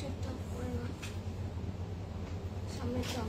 পিছনটা পরে না, সামনেটা।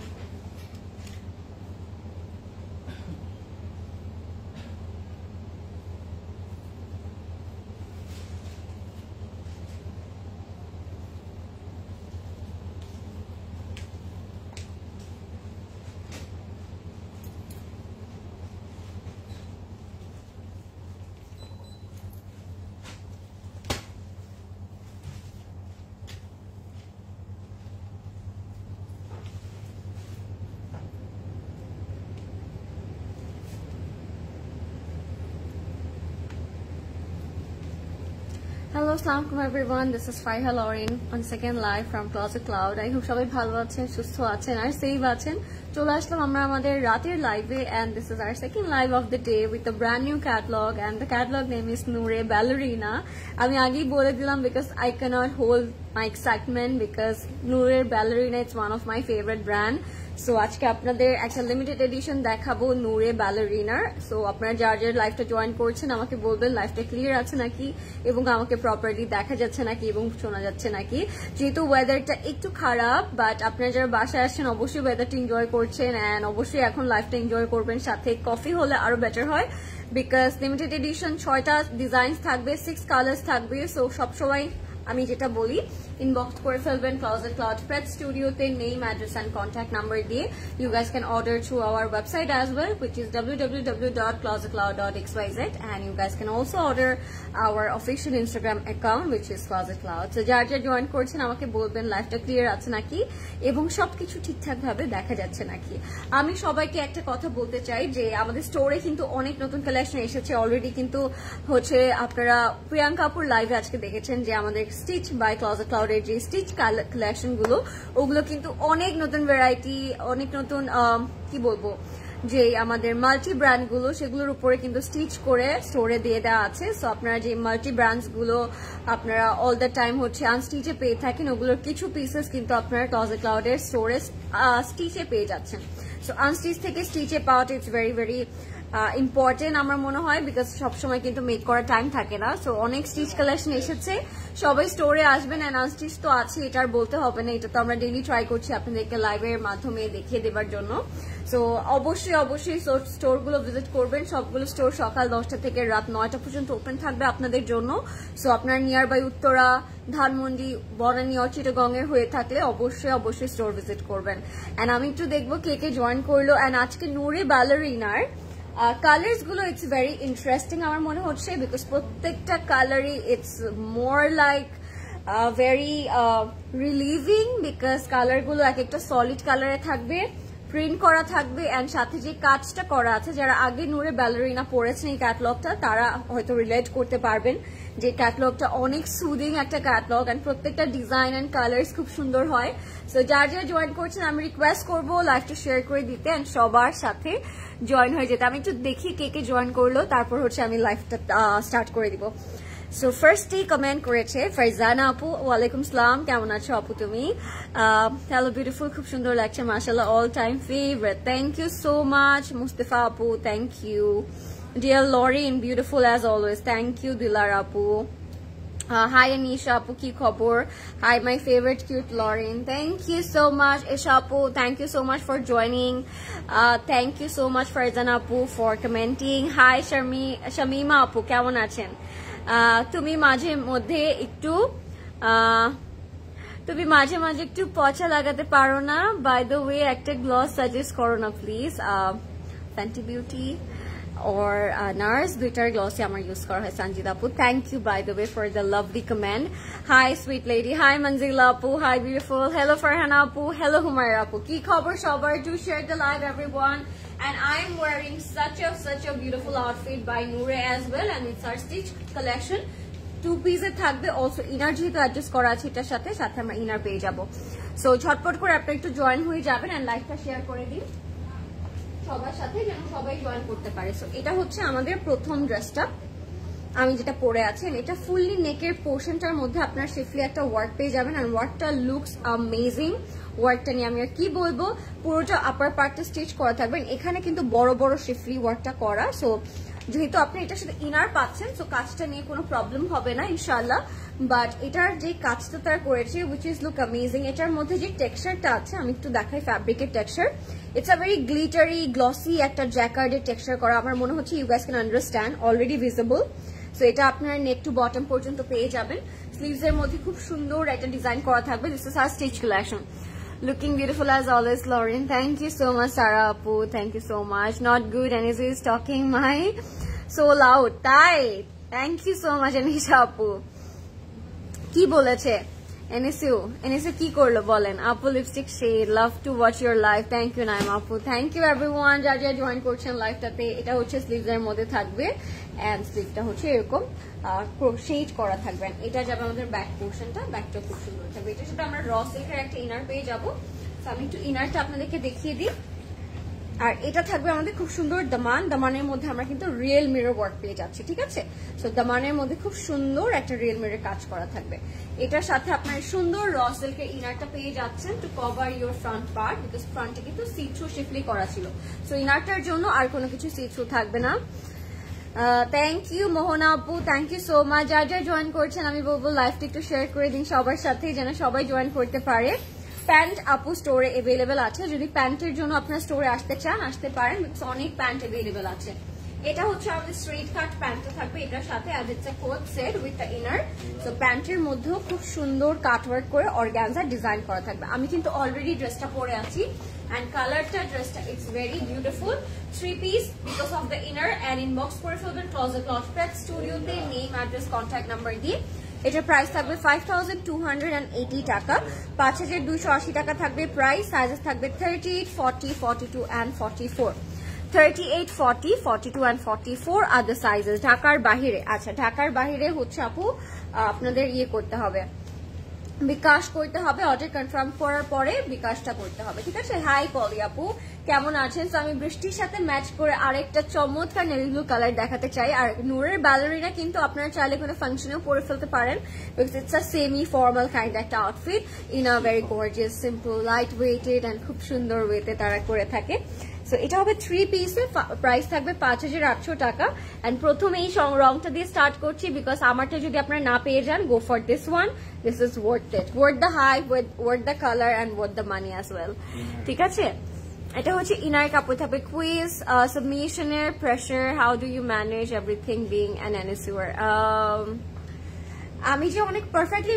Hello, assalamualaikum everyone. This is Faiha Lauren on second live from Closet Cloud. I hope সবাই ভালো আছেন, সুস্থ আছেন আর সেফ আছেন। চলে আসলাম আমরা আমাদের রাতের লাইভে and this is our second live of the day with a brand new catalog and the catalog name is Noore Ballerina. আমি আগেই বলে দিলাম because I cannot hold my excitement because Noore Ballerina is one of my favorite brand. So আজকে আপনাদের একটা limited edition দেখাবো নূরে ব্যালারিনার। So আপনারা যার যার লাইভটা জয়েন করছেন আমাকে বলবেন লাইভটা ক্লিয়ার আছে নাকি এবং আমাকে প্রপারলি দেখা যাচ্ছে নাকি এবং শোনা যাচ্ছে নাকি। যেহেতু ওয়েদারটা একটু খারাপ বাট আপনারা যারা বাসায় আসছেন অবশ্যই ওয়েদারটা এনজয় করছেন অ্যান্ড অবশ্যই এখন লাইভটা এনজয় করবেন, সাথে কফি হলে আরো বেটার হয় বিকজ লিমিটেড এডিশন 6টা ডিজাইন থাকবে, 6 কালার্স থাকবে। সো সবসময় আমি যেটা বলি ইনবক্স করে ফেলবেন Closet Cloud Pet Studio তে name address and contact number দিয়ে। You guys can order through our website as well, which is www.closetcloud.xyz, and you guys can also order our official Instagram account, which is Closet Cloud. So যার যার join করছেন আমাকে বলবেন লাইভটা clear আছে নাকি এবং সবকিছু ঠিকঠাক ভাবে দেখা যাচ্ছে নাকি। আমি সবাইকে একটা কথা বলতে চাই যে আমাদের স্টোরে কিন্তু অনেক নতুন কালেকশন এসেছে অলরেডি, কিন্তু হচ্ছে আপনারা প্রিয়াঙ্কা আপুর লাইভে আজকে দেখেছেন যে আমাদের স্টিচ বাই Closet Cloud এর যে স্টিচ কালেকশন গুলো ওগুলো কিন্তু অনেক নতুন ভ্যারাইটি, অনেক নতুন কি বলবো যে আমাদের মাল্টি ব্র্যান্ড গুলো সেগুলোর উপরে কিন্তু স্টিচ করে স্টোরে দিয়ে দেওয়া আছে। সো আপনারা যে মাল্টি ব্র্যান্ডস গুলো আপনারা অল দ্য টাইম হচ্ছে আনস্টিচে পেয়ে থাকেন ওগুলোর কিছু পিসেস কিন্তু আপনারা Closet Cloud এর স্টোরে স্টিচে পেয়ে যাচ্ছেন। সো আনস্টিচ থেকে স্টিচে পাওয়াটা ইটস ভেরি ভেরি ইম্পর্টেন্ট আমার মনে হয় বিকজ সবসময় কিন্তু মেক করার টাইম থাকে না। সো অনেক স্টিচ কালেকশন এসেছে, সবাই স্টোরে আসবেন অ্যান্ড আনস্টিচ তো আছে, এটা আর বলতে হবে না, এটা তো আমরা ডেইলি ট্রাই করছি আপনাদেরকে লাইভের মাধ্যমে দেখিয়ে দেবার জন্য। সো অবশ্যই অবশ্যই স্টোরগুলো ভিজিট করবেন, সবগুলো স্টোর সকাল 10টা থেকে রাত 9টা পর্যন্ত ওপেন থাকবে আপনাদের জন্য। সো আপনার নিয়ার বাই উত্তরা, ধানমন্ডি, বনানী, চিটাগং এর হয়ে থাকলে অবশ্যই অবশ্যই স্টোর ভিজিট করবেন। অ্যান্ড আমি একটু দেখবো কে কে জয়েন করলো। অ্যান্ড আজকে নূরে ব্যালারিনার কালার্স গুলো ইটস ভেরি ইন্টারেস্টিং আমার মনে হচ্ছে বিকজ প্রত্যেকটা কালারই it's more like very relieving because colour গুলো এক একটা সলিড কালারে থাকবে, প্রিন্ট করা থাকবে অ্যান্ড সাথে যে কাজটা করা আছে যারা আগে নূরে ব্যালারিনা পড়েছেন এই ক্যাটালগটা তারা হয়তো রিলেট করতে পারবেন যে ক্যাটালগটা অনেক সুদিং একটা ক্যাটালগ অ্যান্ড প্রত্যেকটা ডিজাইন অ্যান্ড কালার্স খুব সুন্দর হয়। সো যার যারা জয়েন করছেন আমি রিকোয়েস্ট করবো লাইভটা শেয়ার করে দিতে অ্যান্ড সবার সাথে জয়েন হয়ে যেতে। আমি একটু দেখি কে কে জয়েন করলো তারপর হচ্ছে আমি লাইভটা স্টার্ট করে দিব। সো ফার্স্টেই কমেন্ট করেছে ফারজানা আপু, ওয়ালাইকুম সালাম, কেমন আছো আপু তুমি? হ্যালো বিউটিফুল, খুব সুন্দর লাগছে মাশাআল্লাহ, all time favourite, thank you so much. Mustafa আপু, thank you. Dear Lauren, beautiful as always, thank you Dilar আপু। Hi Anisha Apu, ki khobor? Hi my favorite cute Lauren, thank you so much. Isha Apu, thank you so much for joining. Thank you so much Farzana Apu for commenting. Hi Shamima Apu, কেমন আছেন? তুমি মাঝে মধ্যে একটু পচা লাগাতে পারো না? বাই দ্য ওয়ে একটা গ্লস সাজেস্ট করো না please. Fenty Beauty or NARS দুইটার গ্লসে আমার ইউজ করা হয় সঞ্জিদা আপু, thank you by the way for the lovely comment. Hi sweet lady, hi Manjila আপু, হাই বিউটিফুল, হ্যালো ফারহানা আপু, হ্যালো হুমায়রা আপু, কি খবর সবার? Do share the live everyone. And I'm wearing such a beautiful outfit by Noore as well, and it's our stitch collection. 2 piece থাকবে, also inner যেহেতু adjust করা আছে এটার সাথে আমরা ইনার পেয়ে যাবো। সো ঝটপট করে আপনারা একটু জয়েন হয়ে যাবেন এন্ড লাইভটা শেয়ার করে দিন সবার সাথে যেন সবাই জয়েন করতে পারে। সো এটা হচ্ছে আমাদের প্রথম ড্রেসটা আমি যেটা পরে আছি, এটা ফুললি নেকের পোর্শনটার মধ্যে আপনার শিফলি একটা ওয়ার্ক পেয়ে যাবেন এন্ড ওয়ার্কটা লুকস অ্যামেজিং। ওয়ার্কটা নিয়ে আমি আর কি বলবো, পুরোটা আপার পার্টটা স্টিচ করা থাকবেন, এখানে কিন্তু বড় বড় শিফলি ওয়ার্কটা করা। সো যেহেতু আপনি এটার সাথে ইনার পাচ্ছেন, সো কাজটা নিয়ে কোনো প্রবলেম হবে না ইনশাআল্লাহ। বাট এটার যে কাজটা তারা করেছে উইচ ইজ লুক অ্যামেজিং। এটার মধ্যে যে টেক্সচারটা আছে আমি একটু দেখাই, ফ্যাব্রিকের texture, it's a very glittery glossy একটা জ্যাকার্ডের টেক্সচার করা। আমার মনে হচ্ছে you guys can understand, already visible. So এটা আপনার নেক টু বটম পর্যন্ত পেয়ে যাবেন। স্লিভস এর মধ্যে খুব সুন্দর একটা ডিজাইন করা থাকবে। This is our stitch collection. Looking beautiful as always, Lauren. Thank you so much, Sarah Apu. Thank you so much. Not good. Anisha is talking my so loud. Tai. Thank you so much, Anisha Apu. Ki boleche? Anisha ki korlo bolen? Apu lipstick shade. Love to watch your live. Thank you, Naim Apu. Thank you everyone. Jaja join korchen live tate. Eta hocche sleeves er moddhe thakbe. And sleeve ta hocche erokom shade করা থাকবে। এটা যাবে আমাদের back পোর্শনটা, ব্যাকটা খুব সুন্দর থাকবে। এটা সাথে আমরা র সিল্কের একটা ইনার পেয়ে যাবো। তো আমি একটু ইনারটা আপনাদেরকে দেখিয়ে দিই। আর এটা থাকবে আমাদের খুব সুন্দর দামান। দামানের মধ্যে আমরা কিন্তু রিয়েল মিরর ওয়ার্ক পেয়ে যাচ্ছি, ঠিক আছে? সো দামানের মধ্যে খুব সুন্দর একটা রিয়েল মিরর কাজ করা থাকবে। এটার সাথে আপনার সুন্দর র সিল্কের ইনারটা পেয়ে যাচ্ছেন to cover your front part, because ফ্রন্টে কিন্তু সি থ্রু শিফলি করা ছিল। সো ইনারটার জন্য আর কোনো কিছু সি থ্রু থাকবে না। থ্যাংক ইউ মোহনা আপু, থ্যাংক ইউ সো মাচ। যার যার জয়েন করছেন আমি বলবো লাইভটা একটু শেয়ার করে দিন সবার সাথে, যেন সবাই জয়েন করতে পারে। প্যান্ট আপু স্টোরে অ্যাভেলেবেল আছে, যদি প্যান্টের জন্য আপনার স্টোরে আসতে চান আসতে পারেন, বিকজ অনেক প্যান্ট অ্যাভেলেবেল আছে। এটা হচ্ছে আমাদের স্ট্রেট কাট প্যান্টটা থাকবে এটার সাথে, as it's a coat set with the inner. So প্যান্টের মধ্যেও খুব সুন্দর কাটওয়ার্ক করে অর্গানজা ডিজাইন করা থাকবে। আমি কিন্তু অলরেডি ড্রেসটা পরে আছি and কালারটা ড্রেসটা it's very beautiful. 3 piece because of the inner and inbox করে ফেলবেন ক্লোজেট লঞ্চপ্যাড স্টুডিওতে, নেম অ্যাড্রেস কন্ট্যাক্ট নাম্বার দিয়ে। এটার প্রাইস থাকবে 5280 টাকা, 5280 টাকা থাকবে প্রাইস। সাইজেস থাকবে 38, 40, 42 and 44। 38, 40, 42 and 44 are the sizes. ঢাকার বাহিরে, আচ্ছা ঢাকার বাহিরে হচ্ছে আপু আপনাদের ইয়ে করতে হবে, বিকাশ করতে হবে। অর্ডার কনফার্ম করার পরে বিকাশটা করতে হবে, ঠিক আছে? হাই পলি আপু, কেমন আছেন? তো আমি বৃষ্টির সাথে ম্যাচ করে আরেকটা চমৎকার নেভি ব্লু কালার দেখাতে চাই। আর নূরের ব্যালারিনা কিন্তু আপনারা চাইলে কোনো ফাংশনেও পরে ফেলতে পারেন, because it's a semi formal kind একটা outfit in a very gorgeous, simple, light weighted and খুব সুন্দর ওয়েতে তারা করে থাকে। সো এটা হবে 3 পিসে, প্রাইস থাকবে 5800 টাকা। অ্যান্ড প্রথমে এই রংটা দিয়ে স্টার্ট করছি, বিকজ আমারটা যদি আপনারা না পেয়ে যান, go for this one. This is worth it, worth the hype, worth the colour and worth the money as well, ঠিক আছে? এটা হচ্ছে ইনার কাপড় থাকবে। কুইজ সাবমিশনের pressure, how do you manage everything being an NSUer? আমি যে অনেক পারফেক্টলি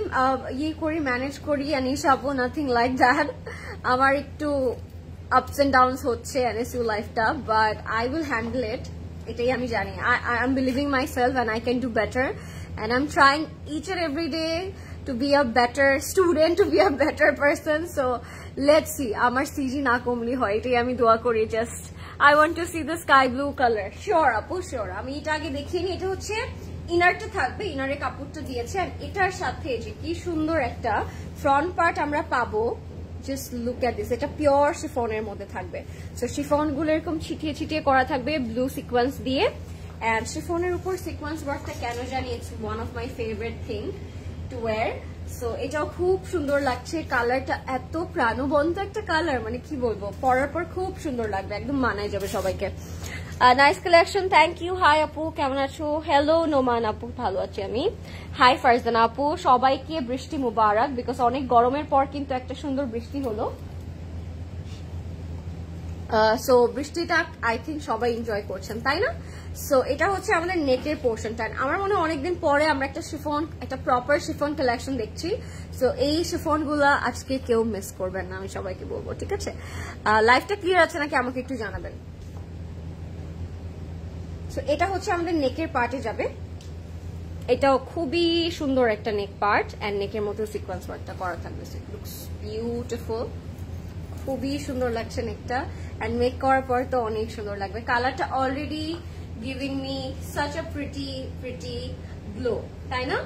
ইয়ে করি, ম্যানেজ করি আনিশা আপু, নাথিং লাইক দ্যাট। আমার একটু ups and downs হচ্ছে NSU লাইফটা, বাট আই উইল হ্যান্ডেল ইট, এটাই আমি জানি। I am believing myself and I can do better and I'm trying each and every day to be a better student, to be a better person. So let's see, আমার CG না কমলি হয়, এটাই আমি দোয়া করি। Just I want to see the sky blue color. Sure আপু, sure। আমি এটা আগে দেখিয়ে নিই। এটা হচ্ছে ইনারটা থাকবে, ইনারের কাপড়টা দিয়েছে। আর এটার সাথে যে কি সুন্দর একটা ফ্রন্ট পার্ট আমরা পাবো, জাস্ট লুক এট দিস। এটা পিওর শিফনের মধ্যে থাকবে। সো শিফন গুলো এরকম ছিটিয়ে ছিটিয়ে করা থাকবে ব্লু সিকোয়েন্স দিয়ে। এন্ড শিফনের উপর সিকোয়েন্স ওয়ার্কটা কেন জানি it's one of my favourite thing to wire. So এটাও খুব সুন্দর লাগছে। কালারটা এত প্রাণবন্ত একটা কালার, মানে কি বলবো, পরার পর খুব সুন্দর লাগবে, একদম মানায় যাবে সবাইকে। Nice collection, thank you. Hi আপু, কেমন আছো? হ্যালো নোমান আপু, ভালো আছি আমি। হাই ফারজানা আপু, সবাইকে বৃষ্টি মুবারক, বিকজ অনেক গরমের পর কিন্তু একটা সুন্দর বৃষ্টি হলো। সো বৃষ্টিটা আই থিঙ্ক সবাই এনজয় করছেন, তাই না? সো এটা হচ্ছে আমাদের নেকের পোর্শনটা। আমার মনে হয় অনেকদিন পরে আমরা একটা শিফন, একটা প্রপার শিফন কালেকশন দেখছি। সো এই শিফন গুলা আজকে কেউ মিস করবেন না, আমি সবাইকে বলবো, ঠিক আছে? লাইফটা ক্লিয়ার আছে নাকি আমাকে একটু জানাবেন। সো এটা হচ্ছে আমাদের নেকের পার্টে যাবে। এটাও খুবই সুন্দর একটা নেক পার্ট, এন্ড নেকের মতো সিকোয়েন্স ওয়ার্কটা করা থাকবে। ইট লুকস বিউটিফুল, খুবই সুন্দর লাগছে নেকটা। এন্ড মেক করার পর তো অনেক সুন্দর লাগবে। কালারটা already giving me such a pretty glow, তাই না?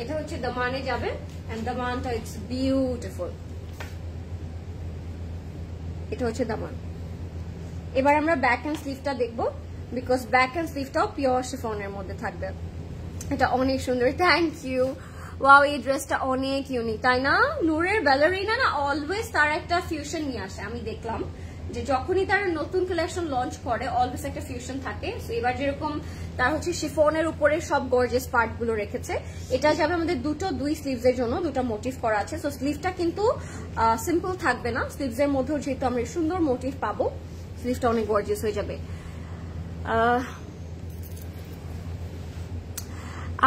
এটা হচ্ছে দামানে যাবে, এন্ড দামানটা ইটস বিউটিফুল। এটা হচ্ছে দামান। এবার আমরা ব্যাক এন্ড স্লিভটা দেখবো, বিকজ ব্যাক এন্ড স্লিভটাও পিওর শিফনের মধ্যে থাকবে। এটা অনেক সুন্দর, থ্যাংক ইউ। ওয়াও, এই ড্রেসটা অনেক ইউনিক, তাই না? নূরের ব্যালারিনা না অলওয়েজ তার একটা ফিউশন নিয়ে আসে, আমি দেখলাম যে যখনই তারা নতুন কালেকশন লঞ্চ করে অলওয়েজ একটা ফিউশন থাকে। সো এবার যেরকম তার হচ্ছে শিফনের উপরে সব গর্জিয়াস পার্ট গুলো রেখেছে, এটা যাবে আমাদের দুই স্লিভস এর জন্য, দুটো মোটিভ করা আছে। সো স্লিভটা কিন্তু সিম্পল থাকবে না, স্লিভস এর মধ্যেও যেহেতু আমরা সুন্দর মোটিভ পাবো, স্লিভটা অনেক গর্জিয়াস হয়ে যাবে।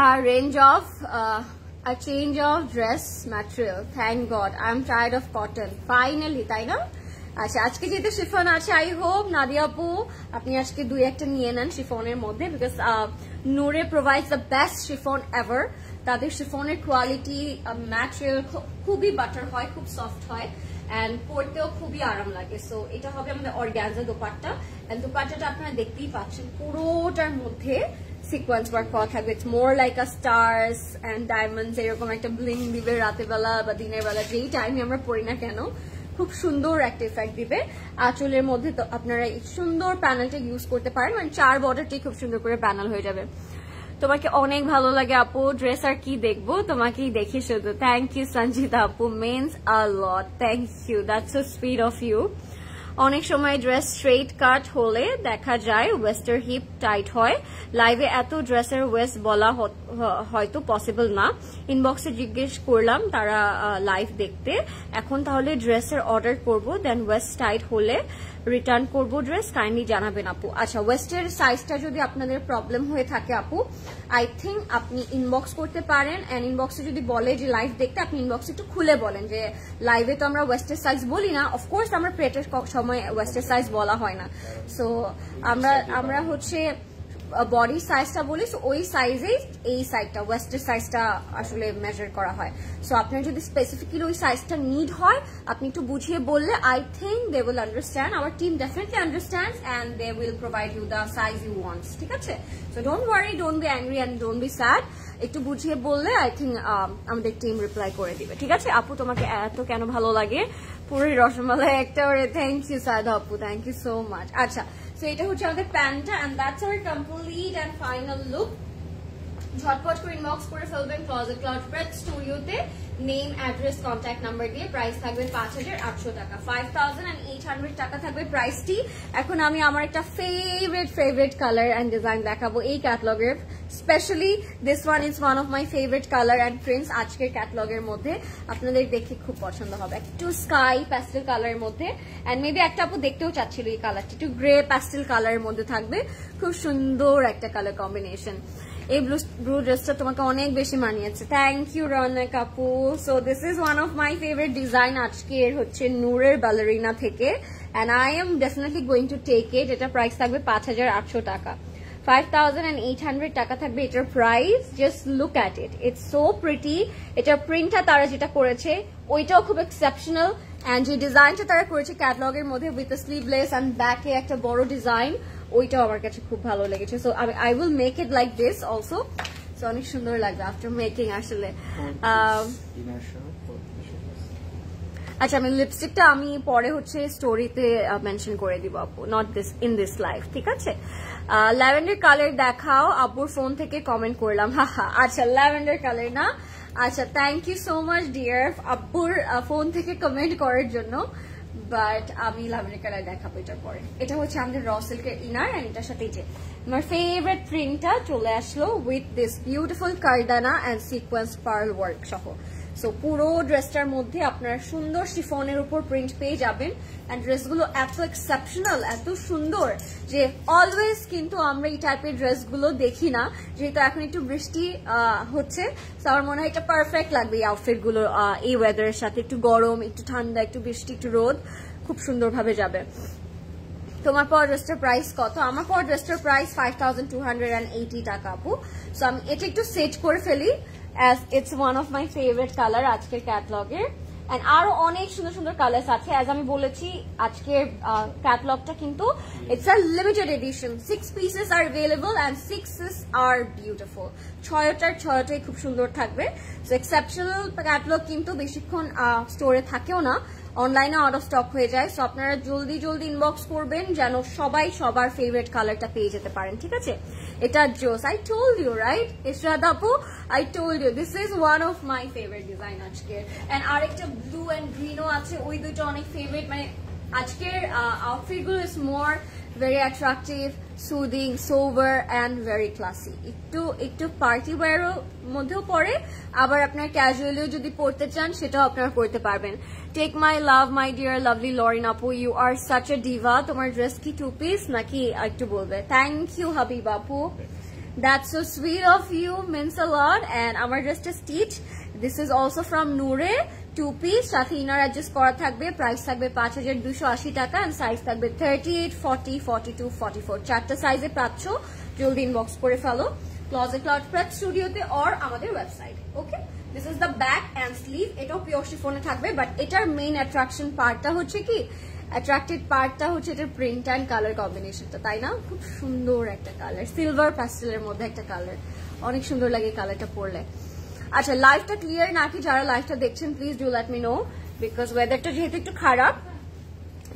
আর range of a change of dress material, thank god, I'm tired of cotton finally, তাই না? আচ্ছা, আজকে যেহেতু শিফন আছে, আই হোপ নাদিয়া আপু আপনি আজকে দুই একটা নিয়ে নেন শিফনের মধ্যে, because Noore provides the best chiffon ever. তাদের শিফনের কোয়ালিটি, ম্যাটেরিয়াল খুবই বাটার হয়, খুব সফট হয়, এন্ড পরতেও খুবই আরাম লাগে। সো এটা হবে আমাদের অর্গানজা দোপাট্টা, এন্ড দোপাট্টাটা আপনারা দেখতেই পাচ্ছেন পুরোটার মধ্যে সিকোয়েন্স ওয়ার্ক করা থাকবে। It's more like a stars and diamonds, এরকম একটা ব্লিং দিবে রাতের বেলা বা দিনের বেলা, যেই টাইমে আমরা পড়ি না কেন খুব সুন্দর একটা ইফেক্ট দিবে। আঁচলের মধ্যে তো আপনারা এই সুন্দর প্যানেলটা ইউজ করতে পারেন, মানে 4 বর্ডারটি খুব সুন্দর করে প্যানেল হয়ে যাবে। তোমাকে অনেক ভালো লাগে আপু, ড্রেস আর কি দেখবো, তোমাকেই দেখি শুধু। থ্যাংক ইউ সঞ্জিতা আপু, means a lot, thank you, that's so sweet of you. অনেক সময় ড্রেস স্ট্রেট কাট হলে দেখা যায় ওয়েস্টের হিপ টাইট হয়, লাইভে এত ড্রেসের ওয়েস্ট বলা হয়তো পসিবল না। ইনবক্সে জিজ্ঞেস করলাম তারা লাইভ দেখতে, এখন তাহলে ড্রেসের অর্ডার করব, দেন ওয়েস্ট টাইট হলে রিটার্ন করব ড্রেস, কাইন্ডলি জানাবেন আপু। আচ্ছা, ওয়েস্টের সাইজটা যদি আপনাদের প্রবলেম হয়ে থাকে আপু, আই থিঙ্ক আপনি ইনবক্স করতে পারেন, এন্ড ইনবক্সে যদি বলে যে লাইভ দেখতে, আপনি ইনবক্সে একটু খুলে বলেন যে লাইভে তো আমরা ওয়েস্টের সাইজ বলি না, অফকোর্স আমরা প্রেটের সময় ওয়েস্টের সাইজ বলা হয় না। সো আমরা হচ্ছে বডি সাইজটা বলি, সো ওই সাইজেই এই সাইজটা ওয়েস্টের সাইজটা আসলে মেজার করা হয়। সো আপনার যদি স্পেসিফিক্যালি ওই সাইজটা নিড হয়, আপনি একটু বুঝিয়ে বললে I think they will understand, our team definitely understands and they will provide you the size you wants, ঠিক আছে? So don't worry, don't be angry and don't be sad, একটু বুঝিয়ে বললে আই থিঙ্ক আমাদের টিম রিপ্লাই করে দিবে, ঠিক আছে? আপু তোমাকে এত কেন ভালো লাগে, পুরো রসমালাই একটা, থ্যাংক ইউ সাদা আপু, থ্যাংক ইউ সো মাচ। আচ্ছা, সো এটা হচ্ছে আমাদের প্যান্টটা, and that's our complete and final look. ঝটপট করে ইনবক্স করে ফেলবেন ক্লজেট ক্লাউড প্রেস স্টুডিওতে, নেম, অ্যাড্রেস, কন্ট্যাক্ট নাম্বার দিয়ে। প্রাইস থাকবে 5800 টাকা, 5800 টাকা থাকবে প্রাইসটি। এখন আমি আমার একটা ফেভারিট কালার এন্ড ডিজাইন দেখাবো এই ক্যাটালগের, specially this one is one of my favourite colour and prints আজকের ক্যাটালগের মধ্যে। আপনাদের দেখে খুব পছন্দ হবে, একটু স্কাই প্যাস্টেল কালারের মধ্যে, এন্ড মেবি একটা আপু দেখতেও চাচ্ছিল এই কালারটি, একটু গ্রে প্যাস্টেল কালারের মধ্যে থাকবে, খুব সুন্দর একটা কালার কম্বিনেশন। এই ব্লু ড্রেসটা তোমাকে অনেক বেশি মানিয়েছে, থ্যাংক ইউ রনক আপু। So this is one of my favourite design আজকের হচ্ছে নূরের ব্যালারিনা থেকে, and I am definitely going to take it. এটা প্রাইস থাকবে 5800 টাকা, 5800 টাকা থাকবে এটার price. Just look at it, it's so pretty. এটার প্রিন্টটা তারা যেটা করেছে ওইটাও খুব এক্সেপশনাল, এন্ড যে ডিজাইনটা তারা করেছে ক্যাটালগের মধ্যে উইথ স্লিভলেস এন্ড ব্যাকে একটা বড় ডিজাইন, ওইটাও আমার কাছে খুব ভালো লেগেছে। So I will make it like this also, so অনেক সুন্দর লাগবে আফটার মেকিং আসলে। আচ্ছা, আমি লিপস্টিকটা আমি পরে হচ্ছে স্টোরিতে মেনশন করে দিব আপু, not this in this live, ঠিক আছে? ল্যাভেন্ডার কালার দেখাও, আপুর ফোন থেকে কমেন্ট করলাম, হা। আচ্ছা, ল্যাভেন্ডার কালার না, আচ্ছা, thank you so much dear আপুর ফোন থেকে কমেন্ট করার জন্য, বাট আমি ল্যাভেন্ডার কালার দেখাবো এটার পরে। এটা হচ্ছে আমাদের র সিল্কের ইনার, এন্ড এটার সাথে যে আমার ফেভারিট প্রিন্টটা চলে আসলো উইথ দিস বিউটিফুল কারদানা এন্ড সিকোয়েন্স পার্ল ওয়ার্ক সহ। সো পুরো ড্রেসটার মধ্যে আপনারা সুন্দর শিফনের উপর প্রিন্ট পেয়ে যাবেন, এন্ড ড্রেসগুলো এত এক্সেপশনাল, এত সুন্দর যে অলওয়েজ কিন্তু আমরা এই টাইপের ড্রেসগুলো দেখি না, যেহেতু এখন একটু বৃষ্টি হচ্ছে, তো আমার মনে হয় এটা পারফেক্ট লাগবে এই আউটফিটগুলো এই ওয়েদারের সাথে। একটু গরম, একটু ঠান্ডা, একটু বৃষ্টি, একটু রোদ, খুব সুন্দরভাবে যাবে। তোমার পাওয়ার ড্রেসটার প্রাইস কত? আমার পাওয়ার ড্রেসটার প্রাইস 5280 টাকা আপু। সো আমি এটা একটু সেট করে ফেলি, as it's one of my favorite color আজকের ক্যাটালগের, এন্ড আরো অনেক সুন্দর সুন্দর কালার্স আছে। as আমি বলেছি আজকের ক্যাটালগটা কিন্তু it's a limited edition, 6 pieces are available and 6 are beautiful, ছয়টাই খুব সুন্দর থাকবে। সো এক্সেপশনাল ক্যাটালগ কিন্তু বেশিক্ষণ স্টোরে থাকেও না, অনলাইনে আউট অফ স্টক হয়ে যায়। সো আপনারা জলদি ইনবক্স করবেন যেন সবাই সবার ফেভারিট কালারটা পেয়ে যেতে পারেন, ঠিক আছে? এটা জোস, I told you right Ishrat আপু, I told you this is one of my favourite design আজকে। এন্ড আরেকটা ব্লু এন্ড গ্রিনও আছে, ওই দুটো অনেক ফেভারিট, মানে আজকের আউটফিট গুলো is more very attractive, soothing, sober and very classy. একটু পার্টি ওয়্যারের মধ্যেও পড়ে, আবার আপনার ক্যাজুয়ালিও যদি পড়তে চান সেটাও আপনারা করতে পারবেন। Take my love my dear lovely Lauren আপু, you are such a diva. তোমার ড্রেস কি 2 পিস নাকি একটু বলবে? থ্যাংক ইউ হাবিব আপু, that's so sweet of you, means a lot. And আমার ড্রেসটা stitch, this is also from Noore, 2 piece, সাথে ইনার অ্যাডজাস্ট করা থাকবে। প্রাইস থাকবে 5280 টাকা, এন্ড সাইজ থাকবে 38, 40, 42, 44, 4টা সাইজে পাচ্ছ। জলদি ইনবক্স করে ফেলো ক্লজেট ক্লাউড প্রেস স্টুডিওতে অর আমাদের ওয়েবসাইটে। Okay, this is the back and sleeve. এটাও পিওর শিফনে থাকবে, বাট এটার মেইন অ্যাট্রাকশন পার্টটা হচ্ছে কি, অ্যাট্রাক্টেড পার্টটা হচ্ছে এটার প্রিন্ট অ্যান্ড কালার কম্বিনেশনটা, তাই না? খুব সুন্দর একটা কালার, সিলভার প্যাস্টেলের মধ্যে একটা কালার, অনেক সুন্দর লাগে কালারটা পরলে। আচ্ছা, লাইভটা ক্লিয়ার নাকি? যারা লাইভটা দেখছেন please do let me no, because ওয়েদারটা যেহেতু একটু খারাপ,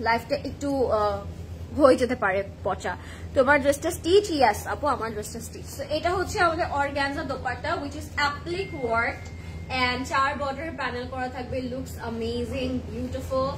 লাইভটা একটু হয়ে যেতে পারে পচা। তোমার ড্রেসটা স্টিচ? ইয়েস আপু, আমার ড্রেসটা স্টিচ। এটা হচ্ছে আমাদের organza dupatta, which is applique work and 4 border panel করা থাকবে। Looks amazing, beautiful,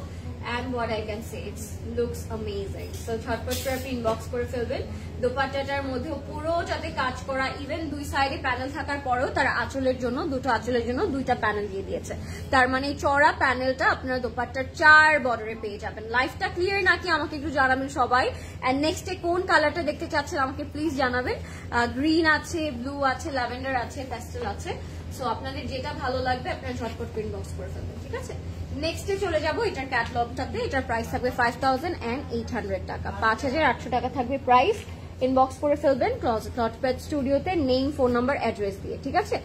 and what I can say, it looks amazing. So ঝটপট করে আপনি ইনবক্স করে ফেলবেন। দোপাট্টাটার মধ্যে পুরোটাতে কাজ করা, ইভেন 2 সাইডে প্যানেল থাকার পরেও তারা আঁচলের জন্য, দুটো আঁচলের জন্য 2টা প্যানেল দিয়ে দিয়েছে। তার মানে এই চড়া প্যানেলটা আপনার দোপাট্টার 4 বর্ডারে পেয়ে যাবেন। লাইফটা ক্লিয়ার নাকি আমাকে একটু জানাবেন সবাই। এন্ড নেক্সটে কোন কালারটা দেখতে চাচ্ছেন আমাকে প্লিজ জানাবেন। গ্রিন আছে, ব্লু আছে, ল্যাভেন্ডার আছে, প্যাস্টেল আছে। সো আপনাদের যেটা ভালো লাগবে আপনারা ঝটপট করে ইনবক্স করে ফেলবেন, ঠিক আছে? নেক্সটে চলে যাবো এটার ক্যাটালগটাতে। এটার প্রাইস থাকবে 5800 টাকা, 5800 টাকা থাকবে প্রাইস। ইনবক্স করে ফেলবেন ক্লজেট ক্লাউড পেজ স্টুডিওতে, নেম, ফোন নাম্বার, অ্যাড্রেস দিয়ে, ঠিক আছে?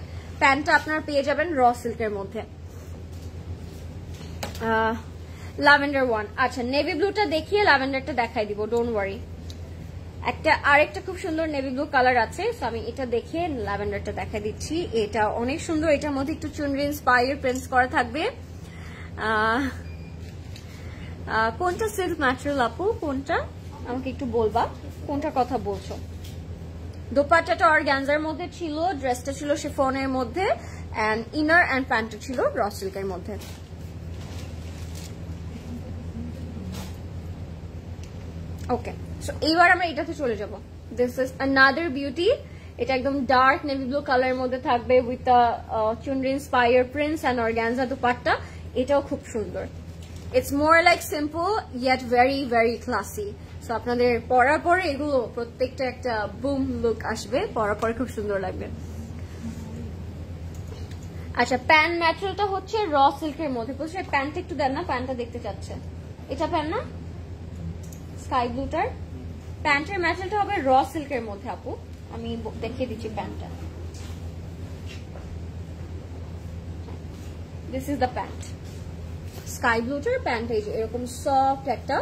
প্যান্টটা আপনারা পেয়ে যাবেন র সিল্কের মধ্যে, ল্যাভেন্ডার 1। আচ্ছা, নেভি ব্লুটা দেখিয়ে ল্যাভেন্ডারটা দেখাই দিব, ডোন্ট ওয়ারি। আরেকটা খুব সুন্দর নেভি ব্লু কালার আছে, সো আমি এটা দেখে ল্যাভেন্ডারটা দেখাই দিচ্ছি। এটা অনেক সুন্দর, এটার মধ্যে একটু চুনরি ইন্সপায়ার প্রিন্টস করা থাকবে। কোনটা সিল্ক ম্যাটেরিয়াল আপু, কোনটা আমাকে একটু বলবা, কোনটার কথা বলছো? দোপাট্টাটা অর্গানজার মধ্যে ছিল, ড্রেসটা ছিল শিফনের মধ্যে, এন্ড ইনার এন্ড প্যান্টটা ছিল র সিল্কের মধ্যে। ওকে, সো এইবার আমরা এটাতে চলে যাব। This is another beauty. এটা একদম ডার্ক নেভি ব্লু কালারের মধ্যে থাকবে with chunri inspire prints and organza dupatta. এটাও খুব সুন্দর। It's more like simple yet very very classy. So আপনাদের পরার পরে এগুলো প্রত্যেকটা একটা বুম লুক আসবে, পরার পরে খুব সুন্দর লাগবে। আচ্ছা, প্যান্ট ম্যাটেরিয়ালটা হচ্ছে র সিল্কের মধ্যে। বুঝছে, প্যান্টটা একটু দেন না, প্যান্টটা দেখতে চাচ্ছে। এটা প্যান্ট না, স্কাই ব্লুটার প্যান্টের ম্যাটেরিয়ালটা হবে র সিল্কের মধ্যে আপু। আমি দেখিয়ে দিচ্ছি প্যান্টটা। This is the pant, sky ব্লুটার প্যান্ট। এই যে এরকম সফট একটা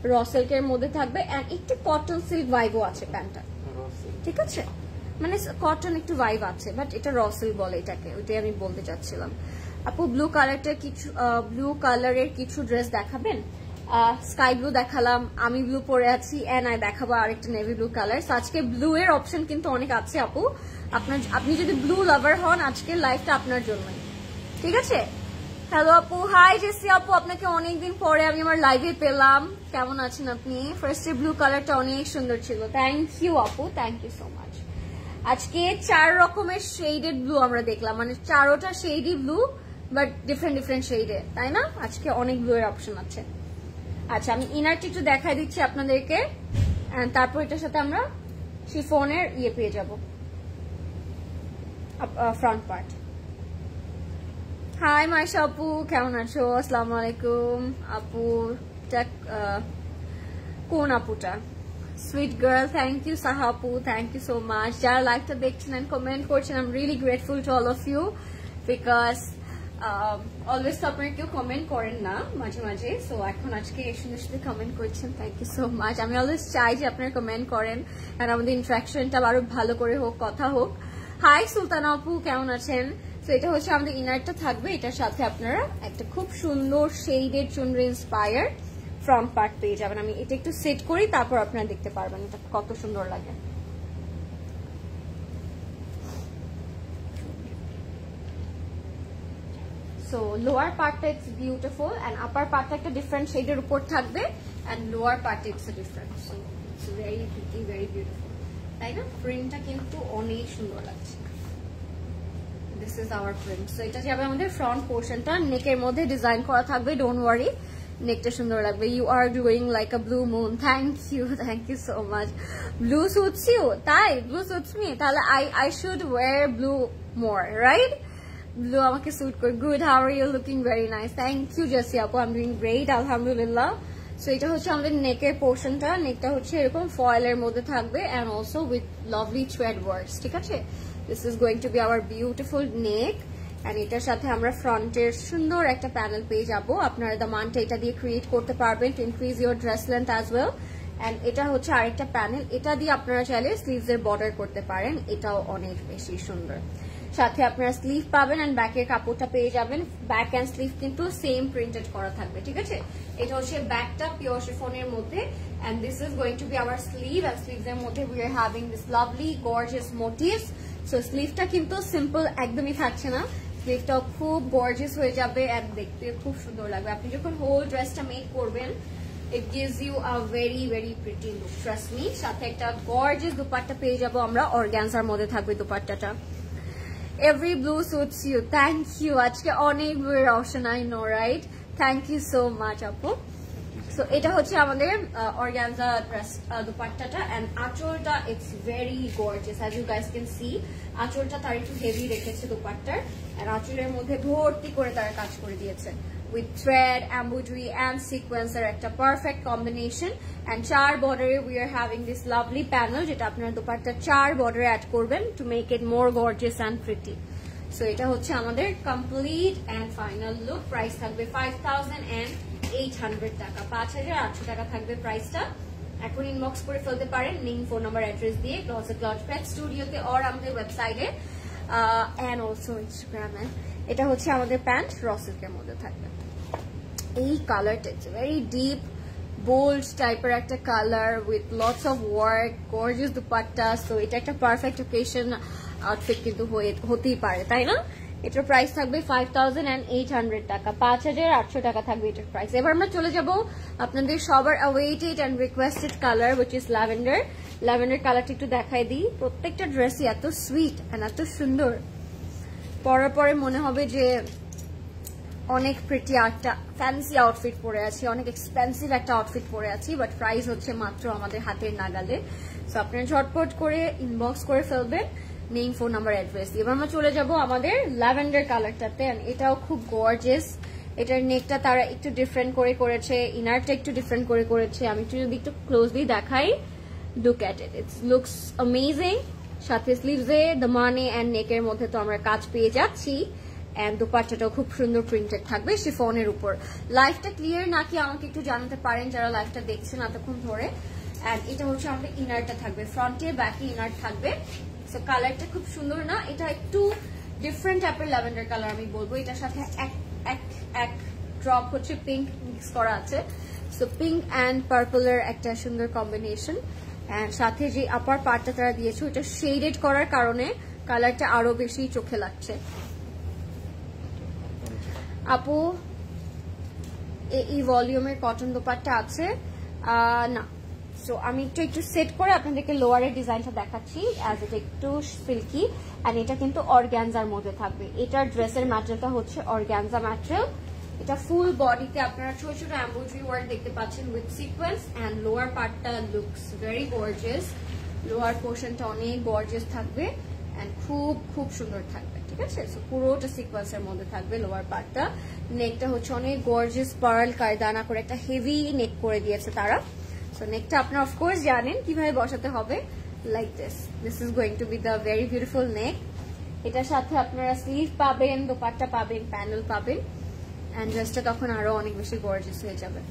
র সিল্কের মধ্যে থাকবে, এন্ড একটু কটন সিল্ক ভাইবও আছে প্যান্টটা, ঠিক আছে? মানে কটন একটু ভাইব আছে, বাট এটা র সিল্ক বলে এটাকে, ওইটাই আমি বলতে চাচ্ছিলাম। আপু ব্লু কালারটা কিছু, ব্লু কালারের কিছু ড্রেস দেখাবেন? স্কাই ব্লু দেখালাম, আমি ব্লু পরে আছি, এন্ড দেখাবো আরেকটা নেভি ব্লু কালার। আজকে ব্লু এর অপশন কিন্তু অনেক আছে আপু। আপনি যদি ব্লু লাভার হন, আজকের লাইফটা আপনার জন্যই, ঠিক আছে? হ্যালো আপু, হাই জেসি আপু, আপনাকে অনেকদিন পরে আমি আমার লাইভে পেলাম। কেমন আছেন আপনি? ফার্স্টে ব্লু কালারটা অনেক সুন্দর ছিল। থ্যাংক ইউ আপু, থ্যাংক ইউ সো মাচ। আজকে 4 রকমের শেডেড ব্লু আমরা দেখলাম, মানে 4টা শেডই ব্লু, বাট ডিফারেন্ট ডিফারেন্ট শেডে, তাই না? আজকে অনেক ব্লু এর অপশন আছে। আচ্ছা, আমি ইনারটি একটু দেখাই দিচ্ছি আপনাদেরকে, তারপর এটার সাথে আমরা শিফনের ইয়ে পেয়ে যাব, ফ্রন্ট পার্ট। হাই মাইশা আপু, কেমন আছো? আসসালামু আলাইকুম আপু। কোন আপুটা? Sweet girl, thank you Saha আপু, থ্যাংক ইউ সো মাচ। যারা লাইভটা দেখছেন এন্ড কমেন্ট করছেন, I am really grateful to all of you, because always তো আপনারা কেউ কমেন্ট করেন না মাঝে মাঝে। সো এখন আজকে সুন্দর সুন্দর কমেন্ট করছেন, থ্যাংক ইউ সো মাচ। আমি অলওয়েজ চাই যে আপনারা কমেন্ট করেন, আর আমাদের ইন্টারাকশনটা আরো ভালো করে হোক, কথা হোক। হাই সুলতানা আপু, কেমন আছেন? তো এটা হচ্ছে আমাদের ইনারটা থাকবে, এটার সাথে আপনারা একটা খুব সুন্দর শেডেড চুনরি ইন্সপায়ার ফ্রন্ট পার্ট পেয়ে যাবেন। আমি এটা একটু সেট করি, তারপর আপনারা দেখতে পারবেন এটা কত সুন্দর লাগে। সো লোয়ার পার্টটা ইটস বিউটিফুল অ্যান্ড আপার পার্টটা একটা ডিফারেন্ট শেডের উপর থাকবে অ্যান্ড লোয়ার পার্টটা it's different. So it's very pretty, very beautiful, তাই না? প্রিন্টটা কিন্তু অনেক সুন্দর লাগছে। This is hour print. So এটা যাবে আমাদের ফ্রন্ট পোর্শনটা, নেকের মধ্যে ডিজাইন করা থাকবে, ডোন্ট ওয়ারি, নেকটা সুন্দর লাগবে। You are doing like a blue moon, thank you so much. Blue suits you, তাই? ব্লু সুটস মি, তাহলে I should wear blue more, right? Blue আমাকে স্যুট করে। Good, how are you? Looking very nice, thank you Jesy আপু, I am doing great, আলহামদুলিল্লাহ। So এটা হচ্ছে আমাদের নেকের পোর্শনটা, নেকটা হচ্ছে এরকম ফয়েলের মধ্যে থাকবে and also with lovely thread works, ঠিক আছে? This is going to be hour beautiful neck and এটার সাথে আমরা ফ্রন্টের সুন্দর একটা প্যানেল পেয়ে যাবো। আপনারা দামানটা এটা দিয়ে ক্রিয়েট করতে পারবেন to increase your dress length as well. And এটা হচ্ছে আরেকটা প্যানেল, এটা দিয়ে আপনারা চাইলে স্লিভস এর বর্ডার করতে পারেন, এটাও অনেক বেশি সুন্দর। সাথে আপনারা স্লিভ পাবেন অ্যান্ড ব্যাকের কাপড়টা পেয়ে যাবেন। ব্যাক অ্যান্ড স্লিভ কিন্তু সেম প্রিন্টেড করা থাকবে, ঠিক আছে? এটা হচ্ছে ব্যাকটা পিওর শিফনের মধ্যে and this is going to be our sleeve and sleeves এর মধ্যে we are having this lovely gorgeous motifs. So স্লিভটা কিন্তু সিম্পল একদমই থাকছে না, স্লিভটাও খুব গর্জিয়াস হয়ে যাবে অ্যান্ড দেখতে খুব সুন্দর লাগবে। আপনি যখন হোল ড্রেসটা মেক করবেন, it gives you a very very pretty look, trust me। সাথে একটা গর্জিয়াস দুপাট্টা পেয়ে যাবো আমরা, অর্গানজার মধ্যে থাকবে দুপাট্টাটা। Every blue suits you, thank you। আজকে অনেক ব্লু এর option, I know, right? Thank you so much আপু। সো এটা হচ্ছে আমাদের অর্গানজা ড্রেস দুপাট্টাটা অ্যান্ড আঁচলটা it's very gorgeous, as you guys can see. আঁচলটা তার একটু হেভি রেখেছে দুপাট্টার অ্যান্ড আঁচলের মধ্যে ভর্তি করে তারা কাজ করে দিয়েছে with thread, embroidery and sequencer, একটা perfect combination। and 4 border we are having this lovely panel যেটা আপনারা দুপাট্টা 4 border add করবেন to make it more gorgeous and pretty। so এটা হচ্ছে আমাদের complete and final look। Price থাকবে 5800 টাকা, 5800 টাকা থাকবে প্রাইসটা। এখন ইনবক্স করে ফেলতে পারেন লিংক, ফোন নাম্বার, অ্যাড্রেস দিয়ে ক্লজেট লজ পেট স্টুডিওতে আর আমাদের ওয়েবসাইটে and also ইনস্টাগ্রামে। এটা হচ্ছে আমাদের প্যান্ট, র সিল্কের মধ্যে থাকবে। এই কালারটা ইটস ভেরি ডিপ বোল্ড টাইপের একটা colour with lots of work, gorgeous dupatta. So এটা একটা পারফেক্ট ওকেশন আউটফিট কিন্তু হতেই পারে, তাই না? এটার প্রাইস থাকবে 5800 টাকা, 5800 টাকা থাকবে এটার প্রাইস। এবার আমরা চলে যাব আপনাদের সবার awaited and requested colour which is lavender. Lavender কালারটা একটু দেখাই দিই। প্রত্যেকটা ড্রেসই এত সুইট অ্যান্ড এত সুন্দর, পরার পরে মনে হবে যে অনেক প্রিটি একটা ফ্যান্সি আউটফিট পরে আছি, অনেক এক্সপেন্সিভ একটা আউটফিট পরে আছি, বাট প্রাইস হচ্ছে মাত্র আমাদের হাতের নাগালে। সো আপনারা ঝটপট করে ইনবক্স করে ফেলবেন নেম, ফোন নাম্বার, অ্যাড্রেস। এবার আমরা চলে যাব আমাদের ল্যাভেন্ডার কালারটাতে। এটাও খুব গর্জিয়াস। এটার নেকটা তারা একটু ডিফারেন্ট করে করেছে, ইনারটা একটু ডিফারেন্ট করে করেছে। আমি যদি একটু ক্লোজলি দেখাই, look at it, it's looks amazing. সাথে স্লিভসে দামানে অ্যান্ড নেকের মধ্যে তো আমরা কাজ পেয়ে যাচ্ছি অ্যান্ড দুপাট্টাটাও খুব সুন্দর প্রিন্টেড থাকবে শিফনের উপর। লাইফটা ক্লিয়ার নাকি আমাকে একটু জানাতে পারেন যারা লাইফটা দেখছেন এতক্ষণ ধরে। অ্যান্ড এটা হচ্ছে আমাদের ইনারটা থাকবে, ফ্রন্টে ব্যাকে ইনার থাকবে। সো কালারটা খুব সুন্দর না? এটা একটু ডিফারেন্ট টাইপের ল্যাভেন্ডার কালার আমি বলবো। এটার সাথে এক ড্রপ হচ্ছে পিঙ্ক মিক্স করা আছে। সো পিঙ্ক অ্যান্ড পার্পলের একটা সুন্দর কম্বিনেশন। অ্যান্ড সাথে যে আপার পার্টটা তারা দিয়েছে ওইটা শেডেড করার কারণে কালারটা আরো বেশি চোখে লাগছে। আপু এই ভলিউমের কটন দোপাট্টা আছে না? সো আমি একটু সেট করে আপনাদেরকে লোয়ারের ডিজাইনটা দেখাচ্ছি, অ্যাজ এটা একটু সিল্কি অ্যান্ড এটা কিন্তু অর্গ্যানজার মধ্যে থাকবে। এটার ড্রেসের ম্যাটেরিয়ালটা হচ্ছে অর্গ্যানজা ম্যাটেরিয়াল। এটা ফুল বডিতে আপনারা ছোট ছোট এমব্রয়ডারি ওয়ার্ক দেখতে পাচ্ছেন উইথ সিকোয়েন্স অ্যান্ড লোয়ার পার্টটা লুকস ভেরি গর্জিয়াস। লোয়ার পোর্শনটা অনেক গর্জিয়াস থাকবে অ্যান্ড খুব সুন্দর থাকবে, ঠিক আছে? সো পুরোটা সিকোয়েন্সের মধ্যে থাকবে লোয়ার পার্টটা। নেকটা হচ্ছে অনেক গর্জিয়াস পার্ল কায়দানা করে একটা হেভি নেক করে দিয়েছে তারা। সো নেকটা আপনারা অফকোর্স জানেন কিভাবে বসাতে হবে, like this. This is going to be the very beautiful neck. এটার সাথে আপনারা স্লিভ পাবেন, দোপাট্টা পাবেন, প্যানেল পাবেন অ্যান্ড ড্রেসটা তখন আরো অনেক বেশি গর্জিয়াস হয়ে যাবে।